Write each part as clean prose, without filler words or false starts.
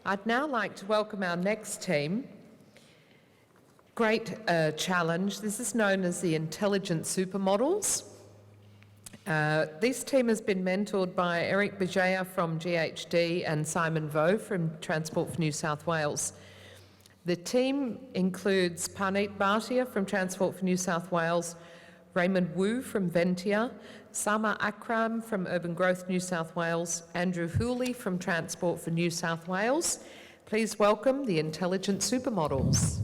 I'd now like to welcome our next team. Great challenge. This is known as the Intelligent Supermodels. This team has been mentored by Eric Bajaya from GHD and Simon Vo from Transport for New South Wales. The team includes Parneet Bhatia from Transport for New South Wales, Raymond Wu from Ventia, Sama Akram from Urban Growth New South Wales, Andrew Hooley from Transport for New South Wales. Please welcome the Intelligent Supermodels.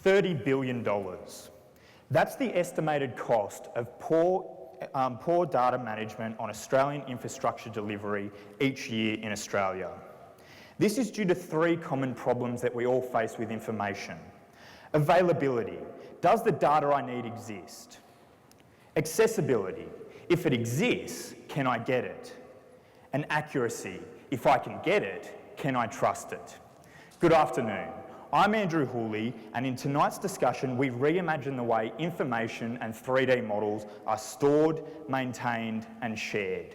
$30 billion. That's the estimated cost of poor data management on Australian infrastructure delivery each year in Australia. This is due to three common problems that we all face with information. Availability. Does the data I need exist? Accessibility. If it exists, can I get it? And accuracy. If I can get it, can I trust it? Good afternoon. I'm Andrew Hooley, and in tonight's discussion, we reimagine the way information and 3D models are stored, maintained, and shared.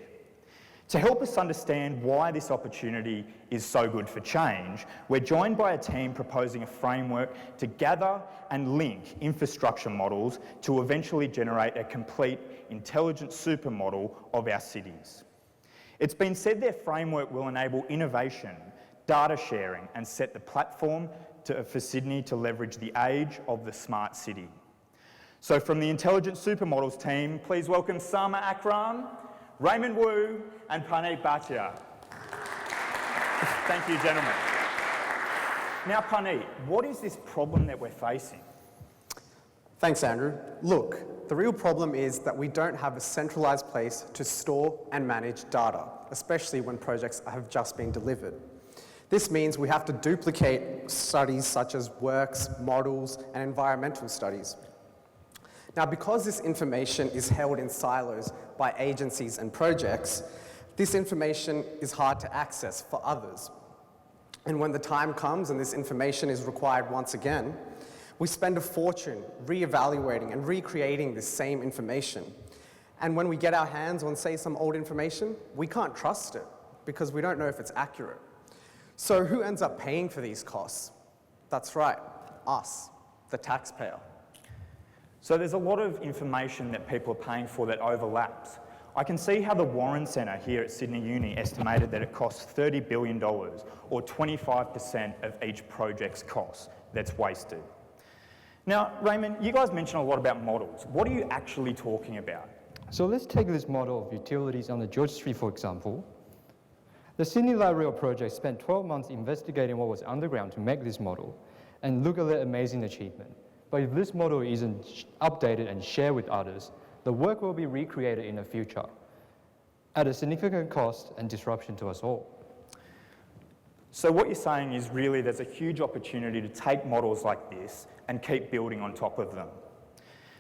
To help us understand why this opportunity is so good for change, we're joined by a team proposing a framework to gather and link infrastructure models to eventually generate a complete intelligent supermodel of our cities. It's been said their framework will enable innovation, data sharing, and set the platform for Sydney to leverage the age of the smart city. So from the Intelligent Supermodels team, please welcome Sama Akram, Raymond Wu, and Parneet Bhatia. Thank you, gentlemen. Now, Parneet, what is this problem that we're facing? Thanks, Andrew. Look, the real problem is that we don't have a centralised place to store and manage data, especially when projects have just been delivered. This means we have to duplicate studies such as works, models, and environmental studies. Now, because this information is held in silos by agencies and projects, this information is hard to access for others. And when the time comes and this information is required once again, we spend a fortune re-evaluating and recreating this same information. And when we get our hands on, say, some old information, we can't trust it because we don't know if it's accurate. So who ends up paying for these costs? That's right, us, the taxpayer. So there's a lot of information that people are paying for that overlaps. I can see how the Warren Centre here at Sydney Uni estimated that it costs $30 billion, or 25% of each project's cost that's wasted. Now, Raymond, you guys mentioned a lot about models. What are you actually talking about? So let's take this model of utilities on the George Street, for example. The Sydney Light Rail project spent 12 months investigating what was underground to make this model, and look at that amazing achievement. But if this model isn't updated and shared with others, the work will be recreated in the future at a significant cost and disruption to us all. So what you're saying is really there's a huge opportunity to take models like this and keep building on top of them.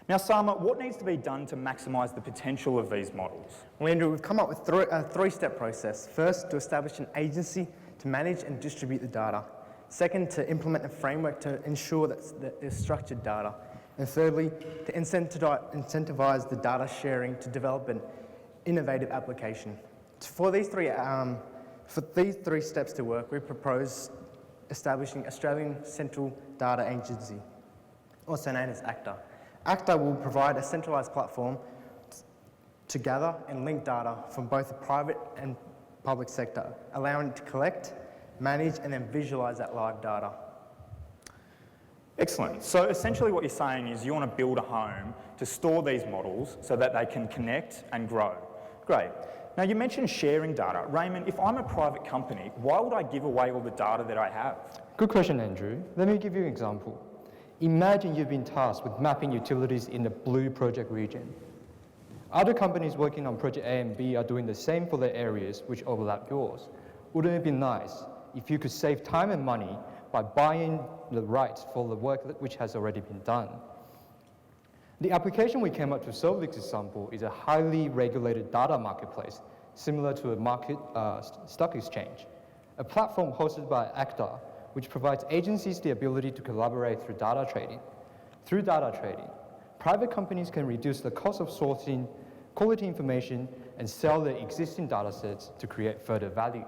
Now, Sama, what needs to be done to maximise the potential of these models? Well, Andrew, we've come up with a three-step process. First, to establish an agency to manage and distribute the data. Second, to implement a framework to ensure that there's structured data. And thirdly, to incentivise the data sharing to develop an innovative application. For these three steps to work, we propose establishing Australian Central Data Agency, also known as ACTA. ACTA will provide a centralised platform to gather and link data from both the private and public sector, allowing it to collect, manage, and then visualise that live data. Excellent. So essentially what you're saying is you want to build a home to store these models so that they can connect and grow. Great. Now, you mentioned sharing data. Raymond, if I'm a private company, why would I give away all the data that I have? Good question, Andrew. Let me give you an example. Imagine you've been tasked with mapping utilities in the blue project region. Other companies working on project A and B are doing the same for their areas which overlap yours. Wouldn't it be nice if you could save time and money by buying the rights for the work which has already been done? The application we came up to solve this example is a highly regulated data marketplace, similar to a stock exchange. a platform hosted by ACTA, which provides agencies the ability to collaborate through data trading. Through data trading, private companies can reduce the cost of sourcing quality information and sell their existing data sets to create further value.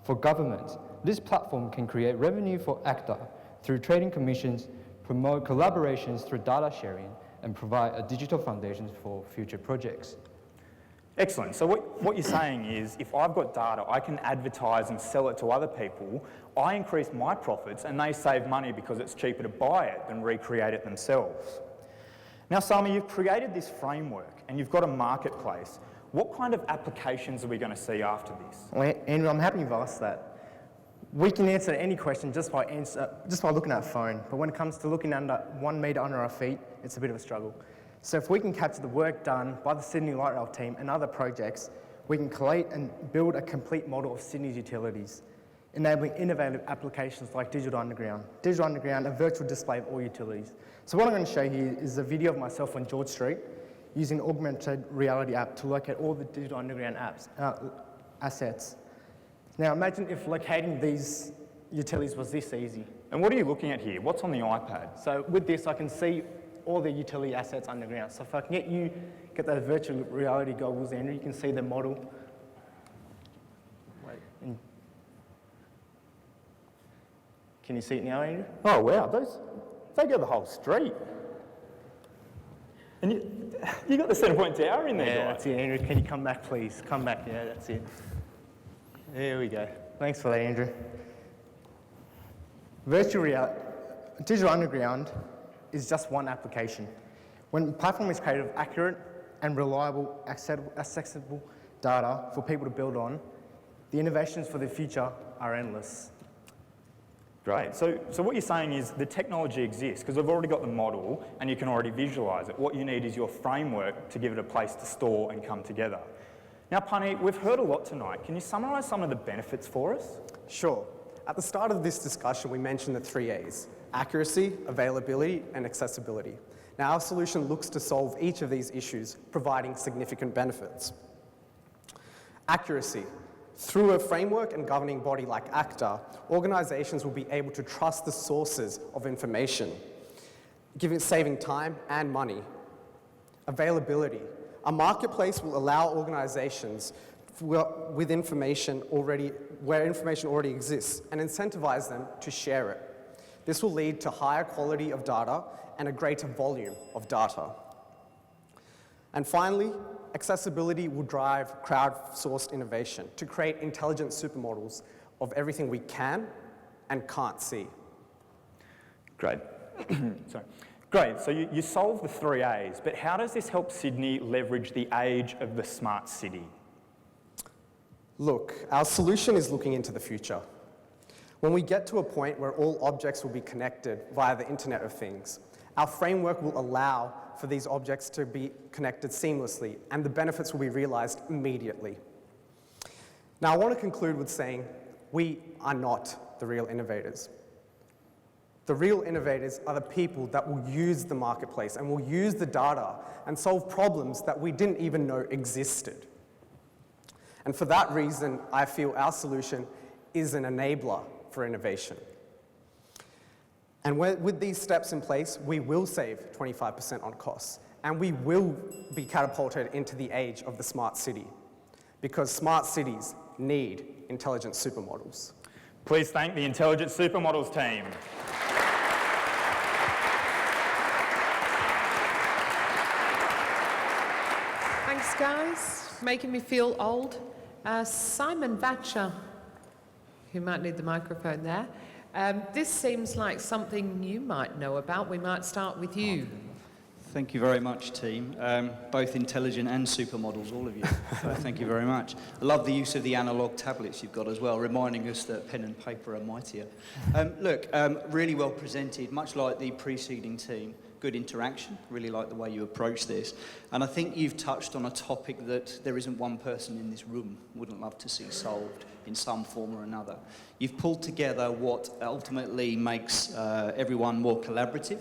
For governments, this platform can create revenue for ACTA through trading commissions, promote collaborations through data sharing, and provide a digital foundation for future projects. Excellent. So what you're saying is, if I've got data, I can advertise and sell it to other people, I increase my profits and they save money because it's cheaper to buy it than recreate it themselves. Now, Sami, you've created this framework and you've got a marketplace. What kind of applications are we going to see after this? Well, Andrew, I'm happy you've asked that. We can answer any question just by looking at a phone, but when it comes to looking under 1 metre under our feet, it's a bit of a struggle. So if we can capture the work done by the Sydney Light Rail team and other projects, we can collate and build a complete model of Sydney's utilities, enabling innovative applications like Digital Underground. Digital Underground, a virtual display of all utilities. So what I'm going to show you is a video of myself on George Street using an augmented reality app to locate all the Digital Underground assets. Now imagine if locating these utilities was this easy. And what are you looking at here? What's on the iPad? So with this, I can see all the utility assets underground. So if I can get those virtual reality goggles, Andrew, you can see the model. Wait, can you see it now, Andrew? Oh wow, they go the whole street. And you got the Centrepoint Tower in there, Yeah, guy. that's it, Andrew. Can you come back, please? Come back, yeah, that's it. There we go. Thanks for that, Andrew. Virtual reality, Digital Underground is just one application. When the platform is created with accurate and reliable, accessible data for people to build on, the innovations for the future are endless. Great. So what you're saying is the technology exists because we've already got the model and you can already visualise it. What you need is your framework to give it a place to store and come together. Now, Pani, we've heard a lot tonight. Can you summarise some of the benefits for us? Sure. At the start of this discussion, we mentioned the 3 A's: accuracy, availability, and accessibility. Now, our solution looks to solve each of these issues, providing significant benefits. Accuracy. Through a framework and governing body like ACTA, organisations will be able to trust the sources of information, saving time and money. Availability. A marketplace will allow organisations where information already exists and incentivize them to share it. This will lead to higher quality of data and a greater volume of data. And finally, accessibility will drive crowdsourced innovation to create intelligent supermodels of everything we can and can't see. Great. Sorry. Great, so you solve the 3 A's, but how does this help Sydney leverage the age of the smart city? Look, our solution is looking into the future. When we get to a point where all objects will be connected via the Internet of Things, our framework will allow for these objects to be connected seamlessly, and the benefits will be realized immediately. Now, I want to conclude with saying we are not the real innovators. The real innovators are the people that will use the marketplace and will use the data and solve problems that we didn't even know existed. And for that reason, I feel our solution is an enabler for innovation. And with these steps in place, we will save 25% on costs, and we will be catapulted into the age of the smart city, because smart cities need intelligent supermodels. Please thank the Intelligent Supermodels team. Thanks, guys. Making me feel old. Simon Vatcher, who might need the microphone there. This seems like something you might know about. We might start with you. Thank you very much, team. Both intelligent and supermodels, all of you. So thank you very much. I love the use of the analogue tablets you've got as well, reminding us that pen and paper are mightier. Really well presented, much like the preceding team. Good interaction, really like the way you approach this. And I think you've touched on a topic that there isn't one person in this room wouldn't love to see solved in some form or another. You've pulled together what ultimately makes everyone more collaborative.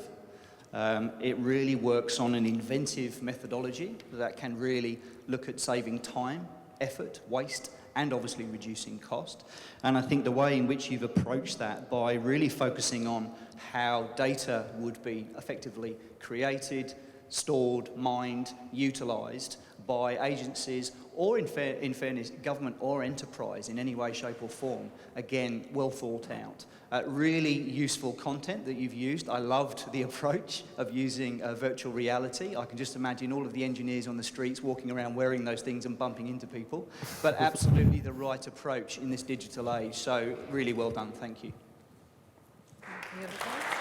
It really works on an inventive methodology that can really look at saving time, effort, waste, and obviously reducing cost. And I think the way in which you've approached that by really focusing on how data would be effectively created, stored, mined, utilised by agencies or, in fairness, government or enterprise in any way, shape or form, again, well thought out. Really useful content that you've used. I loved the approach of using virtual reality. I can just imagine all of the engineers on the streets walking around wearing those things and bumping into people, but absolutely the right approach in this digital age. So really well done, thank you. Thank you.